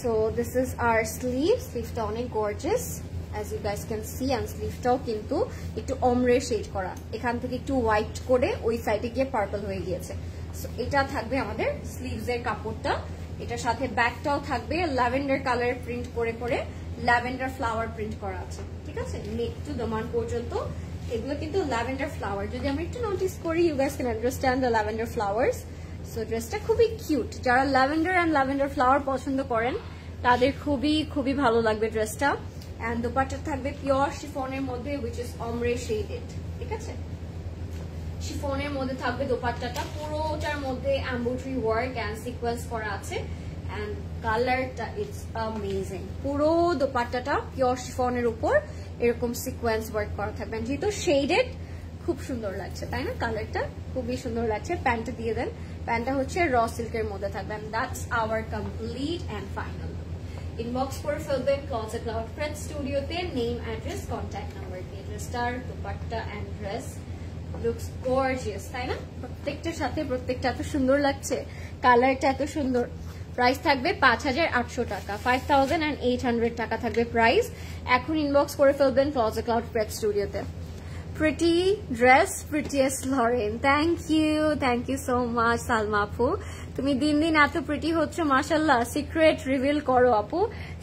So this is our sleeve. স্লিভটা অনেক gorgeous as you guys can see, and স্লিভটাও কিন্তু একটু ombre শেড করা, এখান থেকে একটু হোয়াইট করে ওই সাইডে গিয়ে পার্পল হয়ে গিয়েছে। সো এটা থাকবে আমাদের স্লিভস এর কাপড়টা। এটার সাথে ব্যাকটাও থাকবে ল্যাভেন্ডার কালার প্রিন্ট করে ল্যাভেন্ডার ফ্লাওয়ার প্রিন্ট করা আছে, ঠিক আছে? নেক টু দামান পর্যন্ত এগুলো কিন্তু ল্যাভেন্ডার ফ্লাওয়ার, যদি আমরা একটু নোটিস করি you guys can understand the lavender flowers. So ড্রেসটা খুবই কিউট, যারা ল্যাভেন্ডার অ্যান্ড ল্যাভেন্ডার ফ্লাওয়ার পছন্দ করেন তাদের খুবই খুবই ভালো লাগবে ড্রেসটা। অ্যান্ড দোপাট্টা থাকবে পিওর শিফনের মধ্যে উইচ ইজ অমরে শেডেড, ঠিক আছে? শিফনের মধ্যে থাকবে দোপাট্টাটা, পুরোটার মধ্যে এমব্রয়ডারি ওয়ার্ক অ্যান্ড সিকোয়েন্স করা আছে। অ্যান্ড কালারটা ইটস অ্যামেজিং, পুরো দোপাট্টাটা পিওর শিফনের উপর এরকম সিকোয়েন্স ওয়ার্ক করা থাকবে, যেহেতু শেডেড খুব সুন্দর লাগছে, তাই না? কালারটা খুবই সুন্দর লাগছে। প্যান্টটা দিয়ে দেন, প্যান্টটা হচ্ছে র সিল্কের মধ্যে থাকবে। And that's our complete and final look. Inbox করে ফেলবেন ক্লজেট লাউড ফ্রেন্ড স্টুডিওতে, নেম, অ্যাড্রেস, কন্ট্যাক্ট নাম্বার দিয়ে। ড্রেসটার dupatta and dress looks gorgeous, তাই না? প্রত্যেকটার সাথে প্রত্যেকটা এত সুন্দর লাগছে, কালারটা এত সুন্দর। প্রাইস থাকবে 5800 টাকা, 5800 টাকা থাকবে প্রাইস। এখন ইনবক্স করে ফেলবেন ক্লজেট লাউড ফ্রেন্ড স্টুডিওতে। Pretty dress, prettiest Lauren. Thank you so much Salma আপু, তুমি দিন দিন এত প্রিটি হচ্ছে মাশাআল্লাহ। সিক্রেট রিভিল করো আপু।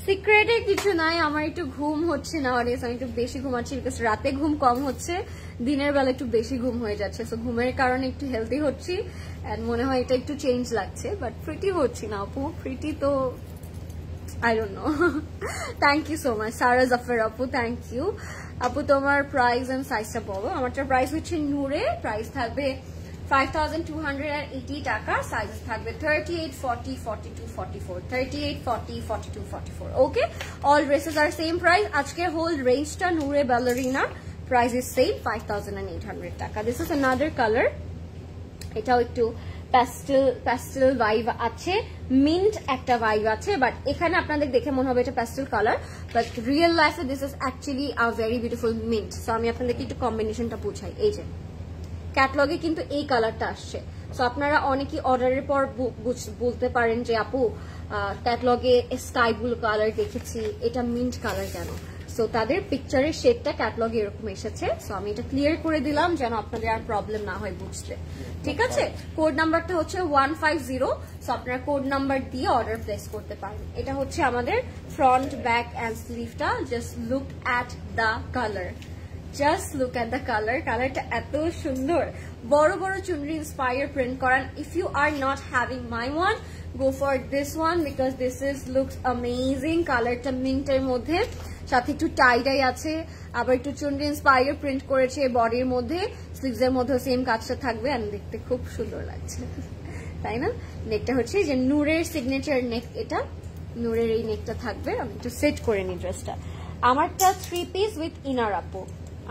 সিক্রেটে কিছু নাই, আমার একটু ঘুম হচ্ছে না, আমি একটু বেশি ঘুমাচ্ছি বিকজ রাতে ঘুম কম হচ্ছে, দিনের বেলা একটু বেশি ঘুম হয়ে যাচ্ছে। সো ঘুমের কারণে একটু হেলদি হচ্ছি এন্ড মনে হয় এটা একটু চেঞ্জ লাগছে, বাট প্রিটি হচ্ছি না আপু। প্রিটি তো I don't know. Thank you so much সারা জাফর আপু, থ্যাংক ইউ আপু। তোমার প্রাইস এন্ড সাইজটা বলো। আমারটার প্রাইস হচ্ছে নূরে, প্রাইস থাকবে 5280 টাকা, সাইজ থাকবে 38, 40, 42, 44, 38, 40, 42, 44। Okay, all dresses are same price. আজকে হোল রেঞ্জটা Noore ballerina price is same 5800 টাকা। দিস ইজ অ্যানাদার কালার, এটাও একটু প্যাস্টেল ভাইব আছে, মিন্ট একটা ভাইব আছে, বাট এখানে আপনাদের দেখে মনে হবে এটা প্যাস্টেল কালার, বাট রিয়েল লাইফে this is actually a very beautiful mint. So আমি আপনাদেরকে একটু কম্বিনেশনটা বুঝাই। এই যে ক্যাটলগে কিন্তু এই কালারটা আসছে, সো আপনারা অনেকেই অর্ডারের পর বলতে পারেন যে আপু ক্যাটলগে স্কাই ব্লু কালার দেখেছি, এটা মিন্ট কালার কেন? সো তাদের পিকচারের শেডটা ক্যাটলগে এরকম এসেছে। সো আমি এটা ক্লিয়ার করে দিলাম যেন আপনাদের আর প্রবলেম না হয় বুঝতে, ঠিক আছে? কোড নাম্বারটা হচ্ছে 150। সো আপনারা কোড নাম্বার দিয়ে অর্ডার প্লেস করতে পারেন। এটা হচ্ছে আমাদের ফ্রন্ট, ব্যাক অ্যান্ড স্লিভটা। Just look at the colour, just look at the colour. কালারটা এত সুন্দর, বড় বড় চুনরি ইন্সপায়ার প্রিন্ট করান। If you are not having my one, go for this one because this is looks amazing. কালারটা মিন্টের মধ্যে, সাথে একটু টাই আছে, আবার একটু চুনরি ইন্সপায়ার প্রিন্ট করেছে বডির মধ্যে, স্লিভস এর মধ্যে সেম কাজটা থাকবে, আর দেখতে খুব সুন্দর লাগছে, তাই না? নেকটা হচ্ছে যে নূরের সিগনেচার নেক, এটা নূরের এই নেকটা থাকবে। আমি একটু সেট করে নিই ড্রেসটা। আমারটা 3 পিস উইথ ইনার আপু,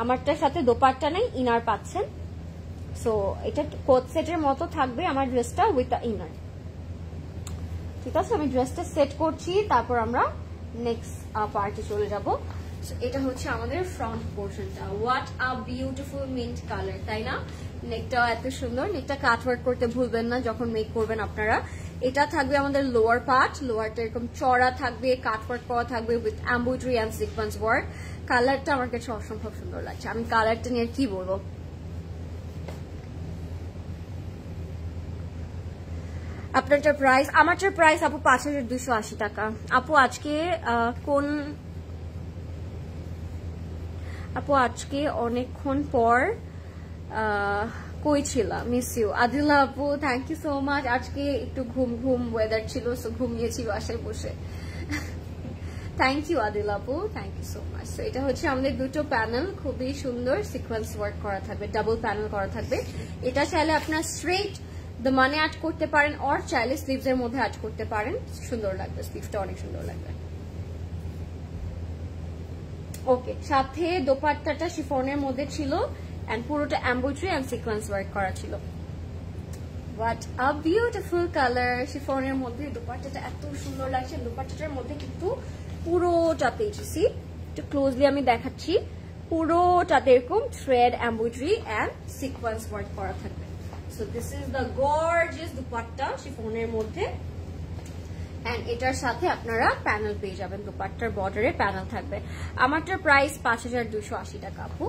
আমারটার সাথে দোপাট্টা নেই, ইনার পাচ্ছেন। সো এটা কোট সেটের মতো থাকবে আমার ড্রেসটা উইথ দ্য ইনার, ঠিক আছে? আমি ড্রেসটা সেট করছি, তারপর আমরা নেক্সট পার্টে চলে যাব। এটা হচ্ছে আমাদের ফ্রন্ট পোর্শনটা। What a beautiful mint colour, তাই না? নেকটা এত সুন্দর। নেকটা কাট ওয়ার্ক করতে ভুলবেন না যখন মেক করবেন আপনারা। এটা থাকবে আমাদের লোয়ার পার্ট, লোয়ারটা এরকম চড়া থাকবে, কাট ওয়ার্ক করা থাকবে with embroidery and sequence work. কালারটা আমার কাছে অসম্ভব সুন্দর লাগছে, আমি কালারটা নিয়ে কি বলবো। আপনারটার প্রাইস, আমারটার প্রাইস আপু 5280 টাকা। আপু আজকে আজকে অনেকক্ষণ পর কই ছিল, মিস ইউ। আদিলা আপু থ্যাংক ইউ সো মাচ। আজকে একটু ঘুম ওয়েদার ছিল, সো ঘুমিয়েছি বাসায় বসে। থ্যাংক ইউ আদিলা আপু, থ্যাংক ইউ সো মাচ। তো এটা হচ্ছে আমাদের দুটো প্যানেল, খুবই সুন্দর সিকোয়েন্স ওয়ার্ক করা থাকবে, ডাবল প্যানেল করা থাকবে। এটা চাইলে আপনার স্ট্রেট দ্য মানে অ্যাড করতে পারেন, অর চাইলে স্লিভস এর মধ্যে অ্যাড করতে পারেন, সুন্দর লাগবে, স্লিভসটা অনেক সুন্দর লাগবে। ওকে, সাথে দোপাট্টাটা শিফনের মধ্যে ছিল এন্ড পুরোটা এমব্রয়ডারি এন্ড সিকোয়েন্স ওয়ার্ক করা ছিল। What a beautiful colour. শিফনের মধ্যে দোপাট্টাটা এত সুন্দর লাগছে। দোপাট্টাটার মধ্যে কিন্তু পুরোটাতে এসেছি, একটু ক্লোজলি আমি দেখাচ্ছি, পুরোটাতে এরকম thread embroidery and sequence work করা থাকবে। So this is the gorgeous dupatta শিফনের মধ্যে, এন্ড এটার সাথে আপনারা প্যানেল পেয়ে যাবেন, দুপাট্টার বর্ডারে প্যানেল থাকবে। আমারটার প্রাইস 5280 টাকা আপু।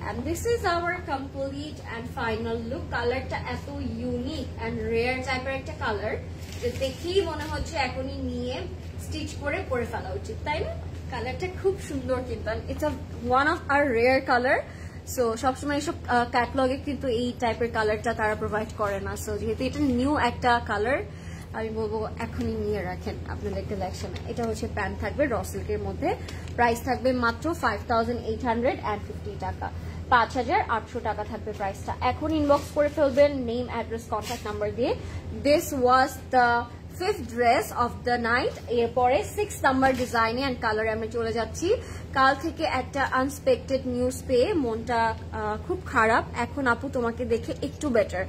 And this is our complete and final look. কালারটা এত ইউনিক এন্ড রেয়ার টাইপের একটা কালার যে দেখেই মনে হচ্ছে এখনই নিয়ে স্টিচ করে পরে ফেলা উচিত, তাই না? কালারটা খুব সুন্দর কিন্তু, it's one of our rare colour. So সবসময় এসব ক্যাটালগে কিন্তু এই টাইপের কালারটা তারা প্রোভাইড করে না। সো যেহেতু এটা নিউ একটা কালার, আমি বলবো এখনই নিয়ে রাখেন আপনাদের কালেকশনে। এটা হচ্ছে প্যান্ট থাকবে র সিল্কের মধ্যে, প্রাইস থাকবে মাত্র 5850 টাকা, 5800 টাকা থাকবে প্রাইসটা। এখন ইনবক্স করে ফেলবেন নেম, অ্যাড্রেস, কন্ট্যাক্ট নাম্বার দিয়ে। This was the 5th dress of the night. এরপরে 6 নাম্বার ডিজাইনে অ্যান্ড কালারে আমরা চলে যাচ্ছি। কাল থেকে একটা আনএক্সপেক্টেড নিউজ পেয়ে মনটা খুব খারাপ। এখন আপু তোমাকে দেখে একটু better.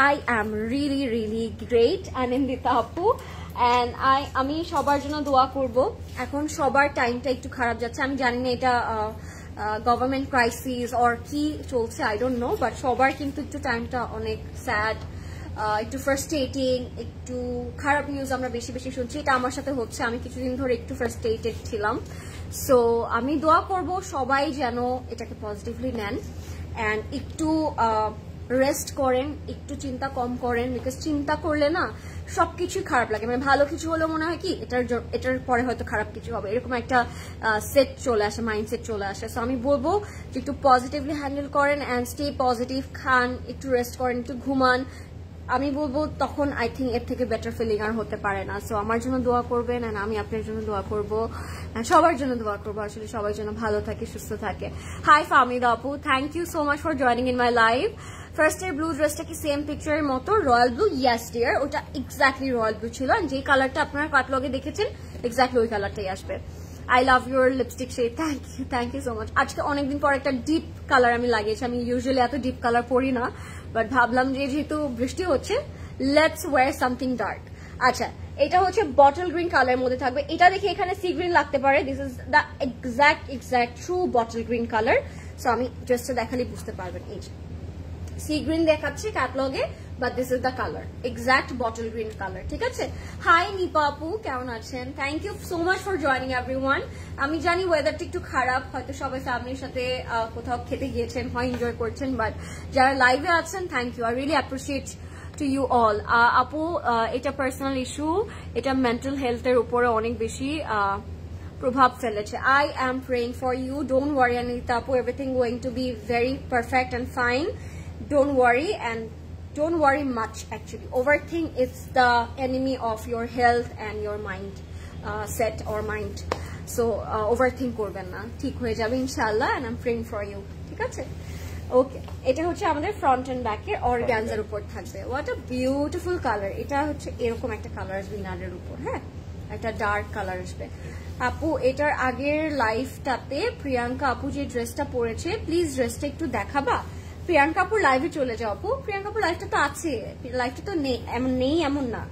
I am really really great Anandita আপু, অ্যান্ড আমি সবার জন্য দোয়া করব। এখন সবার টাইমটা একটু খারাপ যাচ্ছে, আমি জানি না এটা গভর্নমেন্ট ক্রাইসিস অর কি চলছে, আই ডোন্ট নো, বাট সবার কিন্তু একটু টাইমটা অনেক স্যাড, একটু ফ্রাস্ট্রেটিং, একটু খারাপ নিউজ আমরা বেশি বেশি শুনছি। এটা আমার সাথে হচ্ছে, আমি কিছুদিন ধরে একটু ফ্রাস্ট্রেটেড ছিলাম। সো আমি দোয়া করব সবাই যেন এটাকে পজিটিভলি নেন অ্যান্ড একটু রেস্ট করেন, একটু চিন্তা কম করেন, বিকজ চিন্তা করলে না সবকিছুই খারাপ লাগে। মানে ভালো কিছু হলে মনে হয় কি এটার পরে হয়তো খারাপ কিছু হবে, এরকম একটা সেট চলে আসে, মাইন্ডসেট চলে আসে। সো আমি বলবো যে একটু পজিটিভলি হ্যান্ডেল করেন অ্যান্ড স্টে পজিটিভ, খান, একটু রেস্ট করেন, একটু ঘুমান। আমি বলবো তখন আই থিঙ্ক এর থেকে বেটার ফিলিং আর হতে পারে না। সো আমার জন্য দোয়া করবেন অ্যান্ড আমি আপনার জন্য দোয়া করবো, সবার জন্য দোয়া করবো, আসলে সবার জন্য ভালো থাকে, সুস্থ থাকে। হাই ফাহমিদা আপু, thank you so much for joining in my live. First এর ব্লু ড্রেসটা কি সেম পিকচারের মতো রয়্যাল ব্লু? ইয়েস ডিয়ার, ওটা এক্স্যাক্টলি রয়্যাল ব্লু ছিল, যে কালারটা আপনারা ক্যাটালগে দেখেছেন এক্স্যাক্টলি ওই কালারটাই আসবে। I love your lipstick shade, thank you so much. আজকে অনেকদিন পর একটা ডিপ কালার আমি লাগিয়েছি, আমি ইউজুয়ালি এত ডিপ কালার পরি না, বাট ভাবলাম যে যেহেতু বৃষ্টি হচ্ছে লেটস ওয়্যার সামথিং ডার্ক। আচ্ছা, এটা হচ্ছে বটল গ্রিন কালারের মধ্যে থাকবে। এটা দেখে এখানে সি গ্রিন লাগতে পারে, this is the exact true bottle green colour. So আমি ড্রেসটা দেখালে বুঝতে পারবেন। এই যে সি গ্রিন দেখাচ্ছে ক্যাটালগে, but this is the colour, exact bottle green colour, ঠিক আছে। হাই নিপা আপু, কেমন আছেন? Thank you so much for joining everyone. আমি জানি ওয়েদারটা একটু খারাপ, হয়তো সবাই ফ্যামিলির সাথে কোথাও খেতে গিয়েছেন, হয় এনজয় করছেন, বাট যারা লাইভে আছেন thank you, I really appreciate to you all. আপু এটা পার্সোনাল ইস্যু, এটা মেন্টাল হেলথের উপরে অনেক বেশি প্রভাব ফেলেছে। I am praying for you, don't worry Anita আপু, everything going to be very perfect and fine, don't worry, and don't worry much actually. Overthink is the enemy of your health and your mind set or mind. So overthink করবেন না, ঠিক হয়ে যাবে ইনশাআল্লাহ, and I'm praying for you, ঠিক আছে। ওকে, এটা হচ্ছে আমাদের ফ্রন্ট এন্ড ব্যাক এর অর্গানজার উপর থাকবে। What a beautiful colour. এটা হচ্ছে এরকম একটা কালার আসবে ইনারের উপর, হ্যাঁ, একটা ডার্ক কালার আসবে। আপু এটার আগের লাইফটাতে প্রিয়াঙ্কা আপু যে ড্রেসটা পরেছে, প্লিজ ড্রেসটা একটু দেখাবা। প্রিয়াঙ্কা আপুর লাইভে চলে যাও আপু, প্রিয়াঙ্কা আপুর লাইভটা তো আছে, লাইভটা তো নেই এমন না,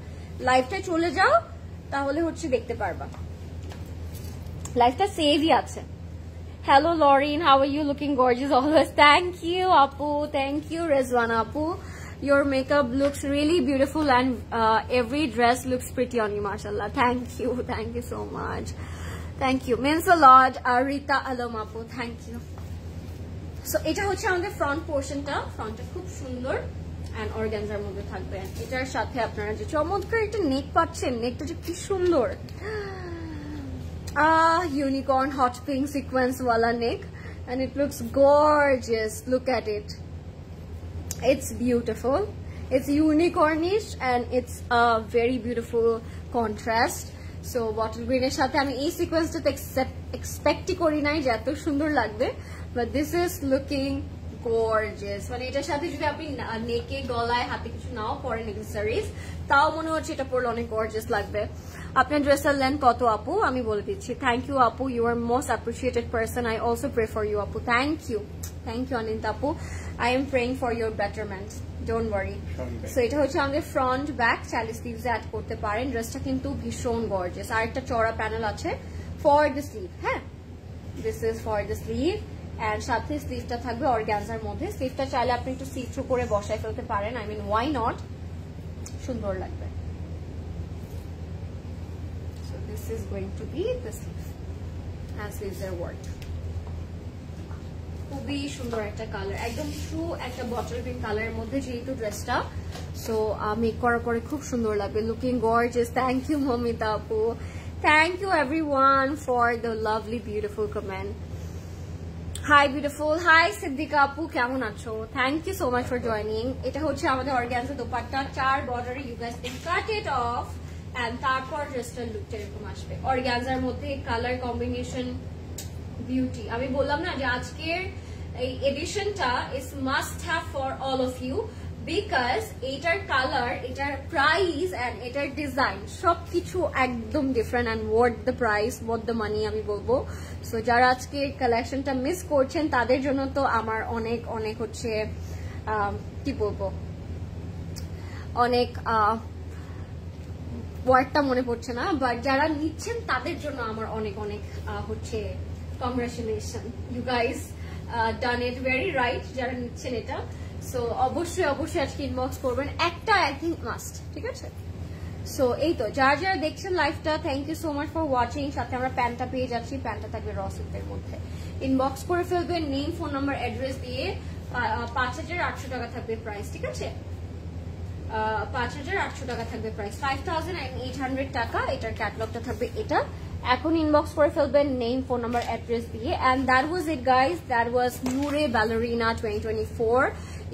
লাইভটায় চলে যাও তাহলে হচ্ছে দেখতে পারবা, লাইভটা সেভই আছে। Hello Lauren, how are you? Looking gorgeous always. Thank you আপু, থ্যাংক ইউ রেজওয়ানা আপু, your makeup looks really beautiful and every dress looks pretty on you, mashallah. Thank you so much, thank you, means a lot. Rita Alam apu, thank you. So এটা হচ্ছে আমাদের front পোর্শনটা, ফ্রন্টটা খুব সুন্দর and organza মধ্যে থাকবে। এটার সাথে আপনারা যে চমৎকার একটা নেক পাচ্ছেন, নেকটা যে কি সুন্দর, ইউনিকর্ন হট পিঙ্ক সিকোয়েন্স ওয়ালা neck, and it looks gorgeous, look at it, it's beautiful, it's unicornish and it's a very beautiful contrast. So bottle গ্রিনের সাথে আমি এই সিকোয়েন্সটা এক্সপেক্টই করি নাই যে এত সুন্দর লাগবে, but this is looking gorgeous. মানে এটার সাথে যদি আপনি নেকে, গলায়, হাতে কিছু নাও পরেন অ্যাক্সেসরিজ, তাও মনে হচ্ছে এটা পরলে অনেক গর্জিয়াস লাগবে। আপনার ড্রেসের লেন্থ কত আপু? আমি বলে দিচ্ছি। থ্যাংক ইউ আপু, you are most appreciated person, I also pray for you আপু। থ্যাংক ইউ অনিতা আপু, I am praying for your betterment, don't worry. So এটা হচ্ছে আমাদের ফ্রন্ট ব্যাক, চাইলে স্লিভস অ্যাড করতে পারেন। ড্রেসটা কিন্তু ভীষণ গর্জিয়াস, আর একটা চড়া প্যানেল আছে ফর দ্য স্লিভ, হ্যাঁ, this is for the sleeve, and সাথে স্লিভটা থাকবে অর্গানজার মধ্যে। স্লিভটা চাইলে আপনি একটু সি থ্রু করে বসায় ফেলতে পারেন, আই মিন ওয়াই নট, সুন্দর লাগবে। So this is going to be the sleeve and sleeves আর ওয়ার্ক। খুবই সুন্দর একটা কালার, একদম ট্রু একটা বটল গ্রিন কালারের মধ্যে যেহেতু ড্রেসটা, সো মেক করার পরে খুব সুন্দর লাগবে, looking gorgeous. Thank you Momita আপু, thank you everyone for the lovely beautiful comment. Hi beautiful, hi Siddika আপু, কেমন আছো? Thank you so much for joining. এটা হচ্ছে আমাদের অর্গানজা দোপাট্টা, 4 বর্ডারে, you guys can cut it off and তারপর ড্রেসটার লুকটা এরকম আসবে। অর্গানজার মধ্যে কালার কম্বিনেশন বিউটি। আমি বললাম না যে আজকের এই এডিশনটা is must have for all of you, because এটার কালার, এটার প্রাইস এন্ড এটার ডিজাইন সবকিছু একদম different and worth the price, worth the money আমি বলবো। সো যারা আজকে কালেকশনটা মিস করছেন তাদের জন্য তো আমার অনেক অনেক হচ্ছে কি বলবো, অনেক ওয়ার্ডটা মনে পড়ছে না, বাট যারা নিচ্ছেন তাদের জন্য আমার অনেক অনেক হচ্ছে congratulation, you guys done it very right যারা নিচ্ছেন এটা। সো অবশ্যই অবশ্যই আজকে ইনবক্স করবেন, একটা আই থিঙ্ক মাস্ট, ঠিক আছে? সো এই তো যারা যারা দেখছেন লাইভটা, thank you so much for watching. সাথে আমরা প্যান্টটা পেয়ে যাচ্ছি, প্যান্টটা থাকবে র সিল্কের মধ্যে। ইনবক্স করে ফেলবেন, নেম, ফোন নাম্বার, অ্যাড্রেস দিয়ে। 5800 টাকা থাকবে প্রাইস, ঠিক আছে? 5800 টাকা থাকবে প্রাইস, 5800 টাকা। এটার ক্যাটালগটা থাকবে এটা। এখন ইনবক্স করে ফেলবেন নেম, ফোন নাম্বার, অ্যাড্রেস দিয়ে। And that was it guys, that was Noore ballerina 2024।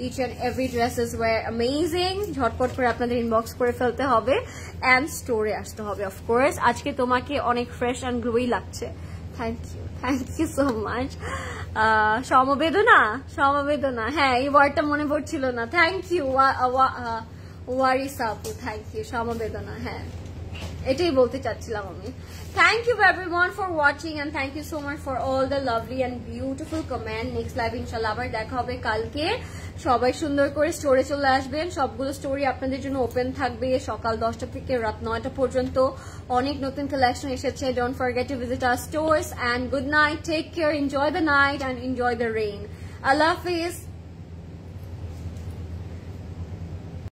Each and every dresses were amazing. ঝটপট করে আপনাদের ইনবক্স করে ফেলতে হবে এন্ড স্টোরে আসতে হবে অফকোর্স। আজকে তোমাকে অনেক ফ্রেশ এন্ড গ্লোই লাগছে, থ্যাংক ইউ সো মাচ। সমবেদনা, সমবেদনা, হ্যাঁ এই ওয়ার্ডটা মনে পড়ছিল না, থ্যাংক ইউ। ওয়ারিসা আপু, থ্যাংক ইউ। সমবেদনা, হ্যাঁ এটাই বলতে চাচ্ছিলাম আমি। Thank you everyone for watching and thank you so much for all the lovely and beautiful comment. Next live inshallah আবার দেখা হবে কালকে। সবাই সুন্দর করে স্টোরে চলে আসবেন, সবগুলো স্টোরি আপনাদের জন্য ওপেন থাকবে সকাল 10টা থেকে রাত 9টা পর্যন্ত। অনেক নতুন কালেকশন এসেছে। Don't forget to visit our stores and good night, take care, enjoy the night and enjoy the rain. Allah Hafiz.